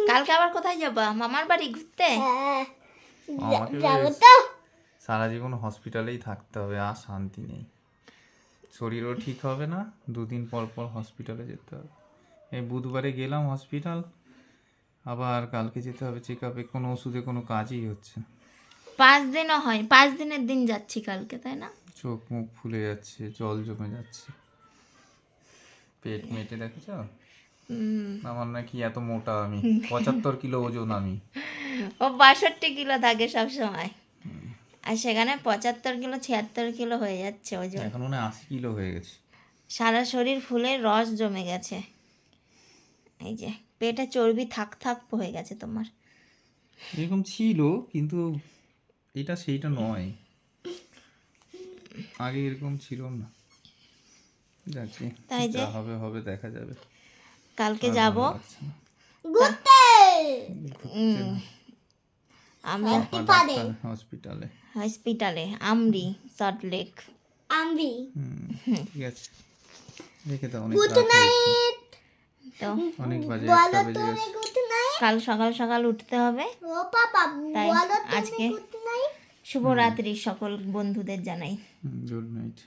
কালকে আবার কোথায় যাবা? মামার বাড়ি ঘুরতে? আমাকে যাবো বেশ তো। সারা জীবন হসপিটালেই থাকতে হবে, আর শান্তি নেই। শরীরও ঠিক হবে না, 2 দিন পর পর হসপিটালে যেতে হবে। এই বুধবারে গেলাম হসপিটাল, আবার কালকে যেতে হবে চেক আপে। কোনো ওষুধে কোনো কাজই হচ্ছে না। 5 দিনও হয়, 5 দিনের দিন যাচ্ছি কালকে, তাই না? চোখ মুখ ফুলে যাচ্ছে, জল জমে যাচ্ছে, পেট মেটে দেখেছ? আমার নাকি এত মোটা আমি, 75 কিলো ওজন আমি। ও 62 কিলো থাকে সব সময়, আর সেখানে 75 কিলো 76 কিলো হয়ে যাচ্ছে ওজন। এখন মনে হয় 80 কিলো হয়ে গেছে। সারা শরীর ফুলে রস জমে গেছে। এই যে পেটে চর্বি থাক থাক হয়ে গেছে তোমার। এরকম ছিল, কিন্তু এটা সেইটা নয়, আগে এরকম ছিল না। যাকে তাই যে যা হবে হবে, দেখা যাবে। কালকে আর যাব ভালো লাগছে না। ঘুরতে। ঘুরতে না, আমি ডাক্তার হসপিটালে। হসপিটালে, আমরি, সল্টলেক। আমি ঠিক আছে, রেখে দাও, অনেক গুড রাত হয়েছে, নাইট। তো অনেক বাজে, বলো 1টা বেজে তুমি গেছে। Good night. কাল সকাল সকাল উঠতে হবে। ও পাপা তাই বলো তুমি আজকে গুড নাইট। শুভরাত্রি সকল বন্ধুদের জানাই। Good night.